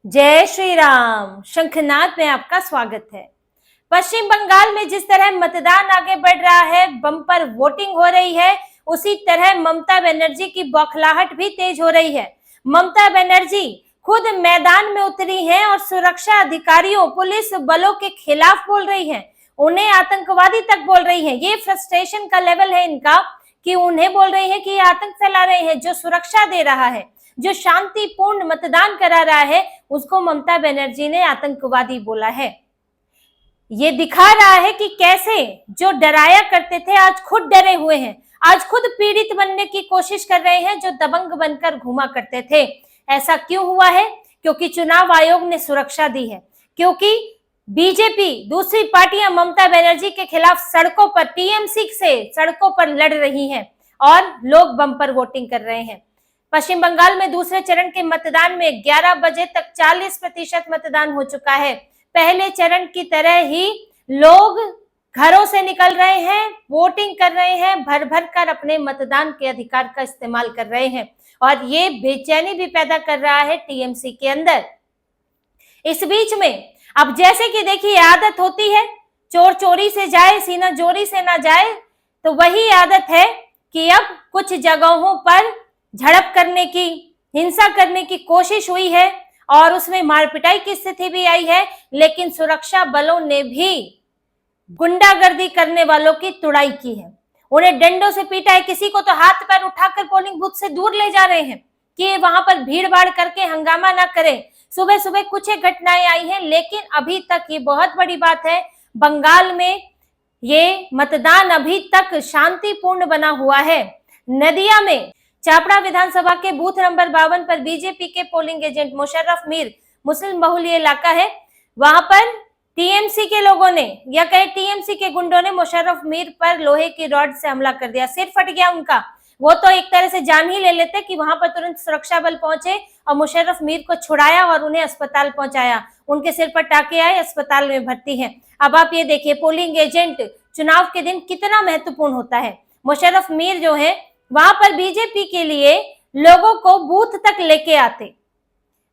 जय श्री राम। शंखनाद में आपका स्वागत है। पश्चिम बंगाल में जिस तरह मतदान आगे बढ़ रहा है, बम्पर वोटिंग हो रही है, उसी तरह ममता बनर्जी की बौखलाहट भी तेज हो रही है। ममता बनर्जी खुद मैदान में उतरी हैं और सुरक्षा अधिकारियों, पुलिस बलों के खिलाफ बोल रही हैं, उन्हें आतंकवादी तक बोल रही हैं। ये फ्रस्ट्रेशन का लेवल है इनका कि उन्हें बोल रही है कि ये आतंक फैला रहे हैं। जो सुरक्षा दे रहा है, जो शांतिपूर्ण मतदान करा रहा है, उसको ममता बनर्जी ने आतंकवादी बोला है। ये दिखा रहा है कि कैसे जो डराया करते थे आज खुद डरे हुए हैं, आज खुद पीड़ित बनने की कोशिश कर रहे हैं जो दबंग बनकर घूमा करते थे। ऐसा क्यों हुआ है? क्योंकि चुनाव आयोग ने सुरक्षा दी है, क्योंकि बीजेपी, दूसरी पार्टियां ममता बनर्जी के खिलाफ सड़कों पर, टीएमसी से सड़कों पर लड़ रही हैं और लोग बम्पर वोटिंग कर रहे हैं। पश्चिम बंगाल में दूसरे चरण के मतदान में 11 बजे तक 40% मतदान हो चुका है। पहले चरण की तरह ही लोग घरों से निकल रहे हैं, वोटिंग कर रहे हैं, भर भर कर अपने मतदान के अधिकार का इस्तेमाल कर रहे हैं और ये बेचैनी भी पैदा कर रहा है टीएमसी के अंदर। इस बीच में अब जैसे कि देखिए, आदत होती है चोर चोरी से जाए सीना जोरी से ना जाए, तो वही आदत है कि अब कुछ जगहों पर झड़प करने की, हिंसा करने की कोशिश हुई है और उसमें मारपिटाई की स्थिति भी आई है, लेकिन सुरक्षा बलों ने भी गुंडागर्दी करने वालों की तुड़ाई की है। उन्हें डंडों से पीटा है, किसी को तो हाथ पैर उठाकर पोलिंग बूथ से दूर ले जा रहे हैं कि वहां पर भीड़ भाड़ करके हंगामा ना करें। सुबह सुबह कुछ एक घटनाएं आई हैं, लेकिन अभी तक ये बहुत बड़ी बात है, बंगाल में ये मतदान अभी तक शांतिपूर्ण बना हुआ है। नदिया में चापड़ा विधानसभा के बूथ नंबर 52 पर बीजेपी के पोलिंग एजेंट मुशर्रफ मीर, मुस्लिम बहुल इलाका है, वहां पर टीएमसी के लोगों ने या कहे टीएमसी के गुंडों ने मुशर्रफ मीर पर लोहे की रॉड से हमला कर दिया। सिर फट गया उनका। वो तो एक तरह से जान ही ले लेते कि वहां पर तुरंत सुरक्षा बल पहुंचे और मुशर्रफ मीर को छुड़ाया और उन्हें अस्पताल पहुंचाया। उनके सिर पर टाके आए, अस्पताल में भर्ती है। अब आप ये देखिए, पोलिंग एजेंट चुनाव के दिन कितना महत्वपूर्ण होता है। मुशर्रफ मीर जो है वहां पर बीजेपी के लिए लोगों को बूथ तक लेके आते,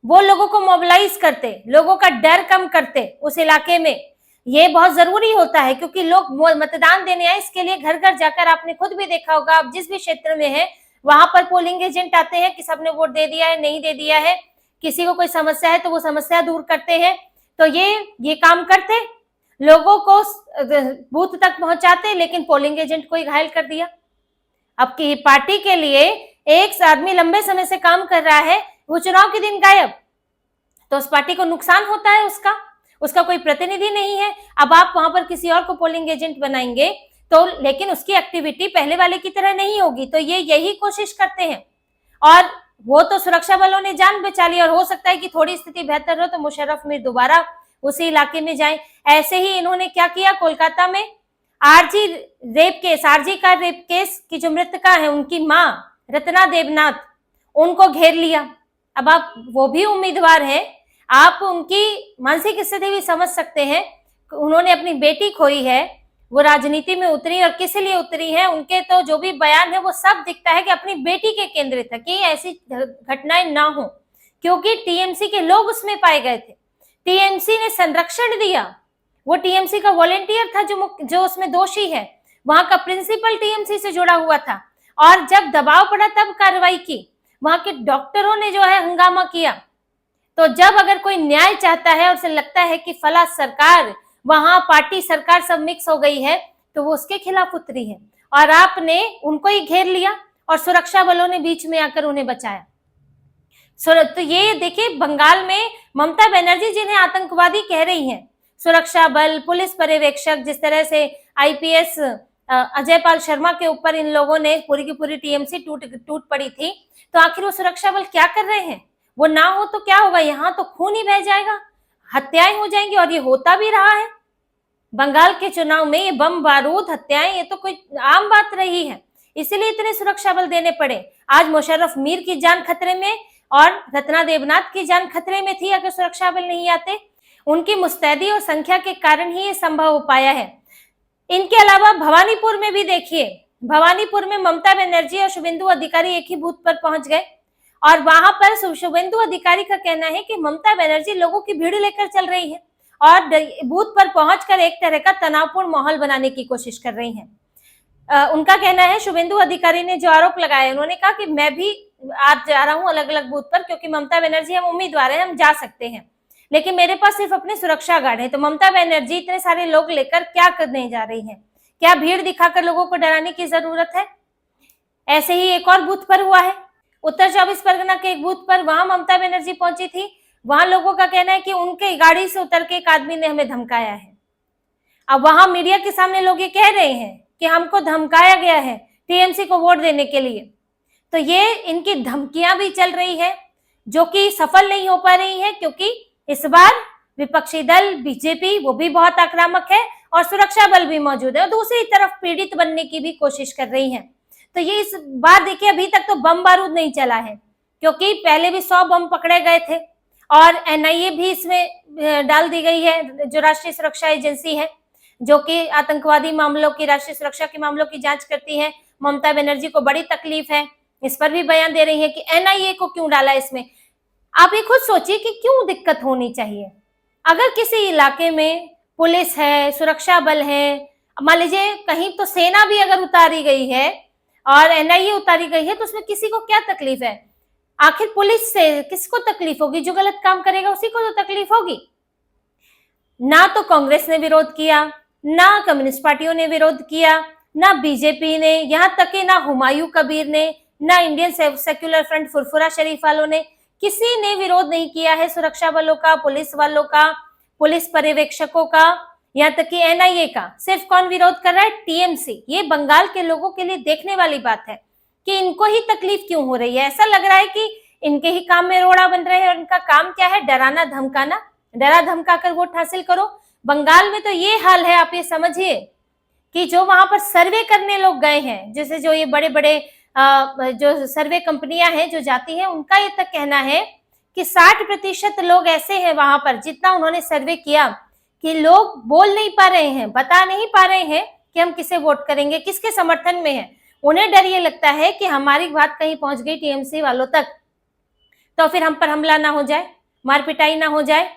वो लोगों को मोबिलाइज करते, लोगों का डर कम करते उस इलाके में। ये बहुत जरूरी होता है क्योंकि लोग मतदान देने आए, इसके लिए घर घर जाकर, आपने खुद भी देखा होगा, आप जिस भी क्षेत्र में है वहां पर पोलिंग एजेंट आते हैं कि सबने वोट दे दिया है, नहीं दे दिया है, किसी को कोई समस्या है तो वो समस्या दूर करते हैं। तो ये काम करते, लोगों को बूथ तक पहुंचाते, लेकिन पोलिंग एजेंट को ही घायल कर दिया। अब की पार्टी के लिए एक आदमी लंबे समय से काम कर रहा है, वो चुनाव के दिन गायब, तो उस पार्टी को नुकसान होता है, उसका कोई प्रतिनिधि नहीं है। अब आप वहां पर किसी और को पोलिंग एजेंट बनाएंगे तो, लेकिन उसकी एक्टिविटी पहले वाले की तरह नहीं होगी, तो ये यही कोशिश करते हैं। और वो तो सुरक्षा बलों ने जान बचा ली और हो सकता है कि थोड़ी स्थिति बेहतर हो तो मुशर्रफ मीर दोबारा उसी इलाके में जाए। ऐसे ही इन्होंने क्या किया, कोलकाता में आरजी का रेप केस की जो मृतका है, उनकी मां रत्ना देवनाथ, उनको घेर लिया। अब आप, वो भी उम्मीदवार हैं, आप उनकी मानसिक स्थिति भी समझ सकते हैं। उन्होंने अपनी बेटी खोई है, वो राजनीति में उतरी और किस लिए उतरी है, उनके तो जो भी बयान है वो सब दिखता है कि अपनी बेटी के केंद्रित है कि ऐसी घटनाएं ना हो, क्योंकि टीएमसी के लोग उसमें पाए गए थे। टीएमसी ने संरक्षण दिया, वो टीएमसी का वॉलेंटियर था जो उसमें दोषी है, वहां का प्रिंसिपल टीएमसी से जुड़ा हुआ था, और जब दबाव पड़ा तब कार्रवाई की। वहां के डॉक्टरों ने जो है हंगामा किया। तो जब अगर कोई न्याय चाहता है और उसे लगता है कि फला सरकार, वहां पार्टी सरकार सब मिक्स हो गई है, तो वो उसके खिलाफ उतरी है और आपने उनको ही घेर लिया और सुरक्षा बलों ने बीच में आकर उन्हें बचाया। तो ये देखिए, बंगाल में ममता बनर्जी जिन्हें आतंकवादी कह रही हैं, सुरक्षा बल, पुलिस पर्यवेक्षक, जिस तरह से आईपीएस अजय पाल शर्मा के ऊपर इन लोगों ने पूरी की पूरी टीएमसी टूट पड़ी थी, तो आखिर वो सुरक्षा बल क्या कर रहे हैं? वो ना हो तो क्या होगा, यहाँ तो खून ही बह जाएगा, हत्याएं हो जाएंगी, और ये होता भी रहा है। बंगाल के चुनाव में ये बम बारूद, हत्याएं, ये तो कोई आम बात रही है, इसीलिए इतने सुरक्षा बल देने पड़े। आज मुशर्रफ मीर की जान खतरे में और रत्ना देवनाथ की जान खतरे में थी अगर सुरक्षा बल नहीं आते। उनकी मुस्तैदी और संख्या के कारण ही ये संभव हो पाया है। इनके अलावा भवानीपुर में भी देखिए, भवानीपुर में ममता बनर्जी और शुभेंदु अधिकारी एक ही बूथ पर पहुंच गए और वहां पर शुभेंदु अधिकारी का कहना है कि ममता बनर्जी लोगों की भीड़ लेकर चल रही है और बूथ पर पहुंचकर एक तरह का तनावपूर्ण माहौल बनाने की कोशिश कर रही हैं। उनका कहना है, शुभेंदु अधिकारी ने जो आरोप लगाया, उन्होंने कहा कि मैं भी आज जा रहा हूं अलग अलग बूथ पर, क्योंकि ममता बनर्जी हम उम्मीदवार हैं, हम जा सकते हैं, लेकिन मेरे पास सिर्फ अपने सुरक्षा गार्ड है। तो ममता बनर्जी इतने सारे लोग लेकर क्या करने जा रही हैं? क्या भीड़ दिखाकर लोगों को डराने की जरूरत है? ऐसे ही एक और बूथ पर हुआ है, उत्तर 24 परगना के एक बूथ पर, वहां ममता बनर्जी पहुंची थी। वहां लोगों का कहना है कि उनके गाड़ी से उतर के एक आदमी ने हमें धमकाया है। अब वहां मीडिया के सामने लोग ये कह रहे हैं कि हमको धमकाया गया है टीएमसी को वोट देने के लिए। तो ये इनकी धमकियां भी चल रही है, जो कि सफल नहीं हो पा रही है, क्योंकि इस बार विपक्षी दल बीजेपी वो भी बहुत आक्रामक है और सुरक्षा बल भी मौजूद है, और दूसरी तरफ पीड़ित बनने की भी कोशिश कर रही है। तो ये इस बार देखिए, अभी तक तो बम बारूद नहीं चला है, क्योंकि पहले भी 100 बम पकड़े गए थे और एनआईए भी इसमें डाल दी गई है, जो राष्ट्रीय सुरक्षा एजेंसी है, जो कि आतंकवादी मामलों की, राष्ट्रीय सुरक्षा के मामलों की जांच करती है। ममता बनर्जी को बड़ी तकलीफ है, इस पर भी बयान दे रही है कि एनआईए को क्यों डाला इसमें। आप ये खुद सोचिए कि क्यों दिक्कत होनी चाहिए। अगर किसी इलाके में पुलिस है, सुरक्षा बल है, मान लीजिए कहीं तो सेना भी अगर उतारी गई है और एनआईए उतारी गई है, तो उसमें किसी को क्या तकलीफ है? आखिर पुलिस से किसको तकलीफ होगी? जो गलत काम करेगा उसी को तो तकलीफ होगी। ना तो कांग्रेस ने विरोध किया, ना कम्युनिस्ट पार्टियों ने विरोध किया, ना बीजेपी ने, यहाँ तक कि ना हुमायूं कबीर ने, ना इंडियन सेक्युलर फ्रंट फुरफुरा शरीफ वालों ने, किसी ने विरोध नहीं किया है सुरक्षा बलों का, पुलिस वालों का, पुलिस पर्यवेक्षकों का, यहाँ तक कि एनआईए का। सिर्फ कौन विरोध कर रहा है? टीएमसी। ये बंगाल के लोगों के लिए देखने वाली बात है कि इनको ही तकलीफ क्यों हो रही है। ऐसा लग रहा है कि इनके ही काम में रोड़ा बन रहे हैं, और इनका काम क्या है? डराना धमकाना, डरा धमका कर वोट हासिल करो। बंगाल में तो ये हाल है, आप ये समझिए कि जो वहां पर सर्वे करने लोग गए हैं, जैसे जो ये बड़े बड़े जो सर्वे कंपनियां हैं जो जाती हैं, उनका ये तक कहना है कि 60% लोग ऐसे हैं वहां पर, जितना उन्होंने सर्वे किया, कि लोग बोल नहीं पा रहे हैं, बता नहीं पा रहे हैं कि हम किसे वोट करेंगे, किसके समर्थन में है। उन्हें डर ये लगता है कि हमारी बात कहीं पहुंच गई टीएमसी वालों तक, तो फिर हम पर हमला ना हो जाए, मार पिटाई ना हो जाए।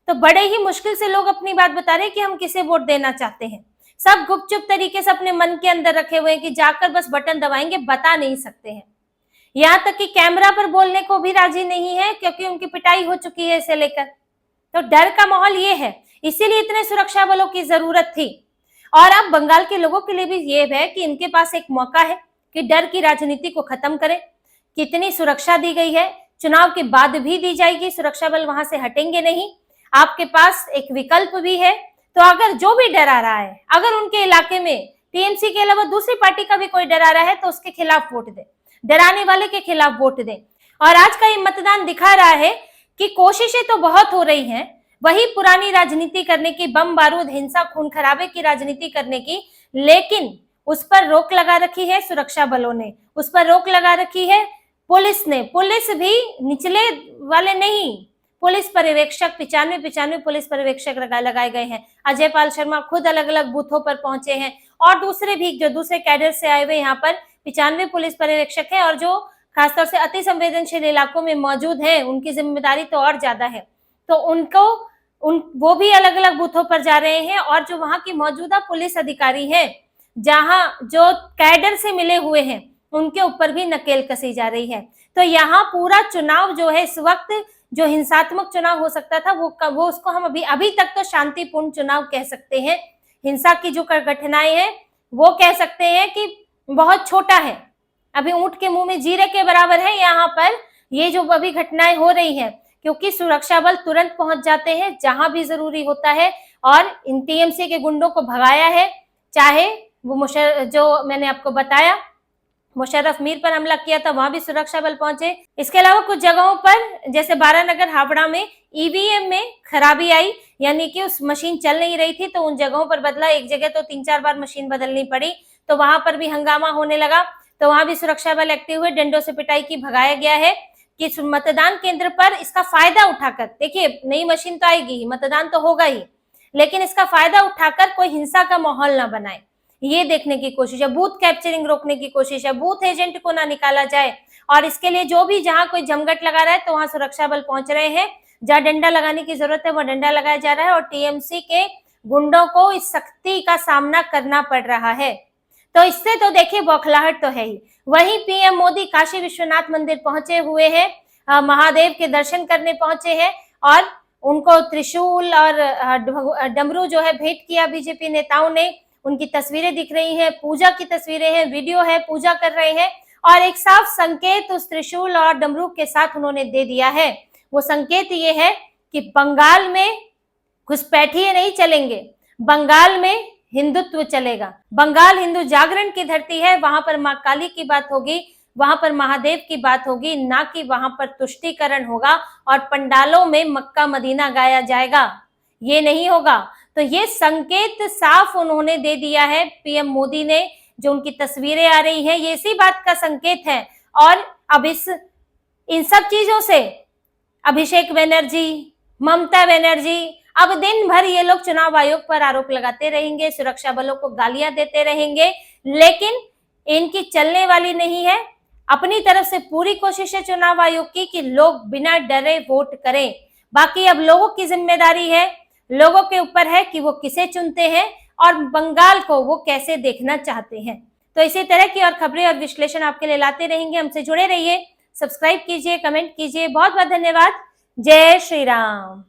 तो बड़े ही मुश्किल से लोग अपनी बात बता रहे हैं कि हम किसे वोट देना चाहते हैं। सब गुपचुप तरीके से अपने मन के अंदर रखे हुए हैं कि जाकर बस बटन दबाएंगे, बता नहीं सकते हैं। यहाँ तक कि कैमरा पर बोलने को भी राजी नहीं है, क्योंकि उनकी पिटाई हो चुकी है इसे लेकर। तो डर का माहौल ये है, इसीलिए इतने सुरक्षा बलों की जरूरत थी। और अब बंगाल के लोगों के लिए भी ये है कि इनके पास एक मौका है कि डर की राजनीति को खत्म करें। कितनी सुरक्षा दी गई है, चुनाव के बाद भी दी जाएगी, सुरक्षा बल वहां से हटेंगे नहीं। आपके पास एक विकल्प भी है। तो अगर जो भी डरा रहा है, अगर उनके इलाके में टीएमसी के अलावा दूसरी पार्टी का भी कोई डरा रहा है, तो उसके खिलाफ वोट दे, डराने वाले के खिलाफ वोट दे। और आज का ये मतदान दिखा रहा है कि कोशिशें तो बहुत हो रही हैं, वही पुरानी राजनीति करने की, बम बारूद, हिंसा, खून खराबे की राजनीति करने की, लेकिन उस पर रोक लगा रखी है सुरक्षा बलों ने, उस पर रोक लगा रखी है पुलिस ने। पुलिस भी निचले वाले नहीं, पुलिस पर्यवेक्षक 95 पुलिस पर्यवेक्षक लगाए गए हैं। अजय पाल शर्मा खुद अलग अलग बूथों पर पहुंचे हैं, और दूसरे भी जो दूसरे कैडर से आए हुए यहाँ पर 95 पुलिस पर्यवेक्षक हैं, और जो खासतौर से अति संवेदनशील इलाकों में मौजूद हैं, उनकी जिम्मेदारी तो और ज्यादा है। तो वो भी अलग अलग बूथों पर जा रहे हैं, और जो वहां की मौजूदा पुलिस अधिकारी हैं, जहां जो कैडर से मिले हुए हैं, उनके ऊपर भी नकेल कसी जा रही है। तो यहाँ पूरा चुनाव जो है, इस वक्त जो हिंसात्मक चुनाव हो सकता था, वो उसको हम अभी तक तो शांतिपूर्ण चुनाव कह सकते हैं। हिंसा की जो घटनाएं हैं वो कह सकते हैं कि बहुत छोटा है, अभी ऊंट के मुंह में जीरे के बराबर है यहाँ पर ये जो अभी घटनाएं हो रही हैं, क्योंकि सुरक्षा बल तुरंत पहुंच जाते हैं जहां भी जरूरी होता है, और इन टीएमसी के गुंडों को भगाया है। चाहे वो जो मैंने आपको बताया मुशर्रफ मीर पर हमला किया था, वहां भी सुरक्षा बल पहुंचे। इसके अलावा कुछ जगहों पर, जैसे बारानगर हावड़ा में ईवीएम में खराबी आई, यानी कि उस मशीन चल नहीं रही थी, तो उन जगहों पर बदला। एक जगह तो 3-4 बार मशीन बदलनी पड़ी, तो वहां पर भी हंगामा होने लगा। तो वहां भी सुरक्षा बल एक्टिव हुए, डंडों से पिटाई की, भगाया गया है। कि मतदान केंद्र पर इसका फायदा उठाकर, देखिए नई मशीन तो आएगी ही, मतदान तो होगा ही, लेकिन इसका फायदा उठाकर कोई हिंसा का माहौल ना बनाए, ये देखने की कोशिश है। बूथ कैप्चरिंग रोकने की कोशिश है, बूथ एजेंट को ना निकाला जाए, और इसके लिए जो भी जहां कोई जमघट लगा रहा है तो वहां सुरक्षा बल पहुंच रहे हैं। जहां डंडा लगाने की जरूरत है वो डंडा लगाया जा रहा है और टीएमसी के गुंडों को इस सख्ती का सामना करना पड़ रहा है। तो इससे तो देखिए बौखलाहट तो है ही। वहीं पीएम मोदी काशी विश्वनाथ मंदिर पहुंचे हुए हैं, महादेव के दर्शन करने पहुंचे हैं और उनको त्रिशूल और डमरू जो है भेंट किया बीजेपी नेताओं ने। उनकी तस्वीरें दिख रही हैं, पूजा की तस्वीरें हैं, वीडियो है, पूजा कर रहे हैं और एक साफ संकेत उस त्रिशूल और डमरू के साथ उन्होंने दे दिया है। वो संकेत ये है कि बंगाल में घुसपैठिए नहीं चलेंगे, बंगाल में हिंदुत्व चलेगा। बंगाल हिंदू जागरण की धरती है, वहां पर मां काली की बात होगी, वहां पर महादेव की बात होगी, ना कि वहां पर तुष्टीकरण होगा और पंडालों में मक्का मदीना गाया जाएगा। ये नहीं होगा। तो ये संकेत साफ उन्होंने दे दिया है पीएम मोदी ने। जो उनकी तस्वीरें आ रही हैं ये इसी बात का संकेत है। और अब इन सब चीजों से अभिषेक बनर्जी, ममता बनर्जी अब दिन भर ये लोग चुनाव आयोग पर आरोप लगाते रहेंगे, सुरक्षा बलों को गालियां देते रहेंगे, लेकिन इनकी चलने वाली नहीं है। अपनी तरफ से पूरी कोशिश है चुनाव आयोग की कि लोग बिना डरे वोट करें। बाकी अब लोगों की जिम्मेदारी है, लोगों के ऊपर है कि वो किसे चुनते हैं और बंगाल को वो कैसे देखना चाहते हैं। तो इसी तरह की और खबरें और विश्लेषण आपके लिए लाते रहेंगे। हमसे जुड़े रहिए, सब्सक्राइब कीजिए, कमेंट कीजिए। बहुत बहुत धन्यवाद। जय श्री राम।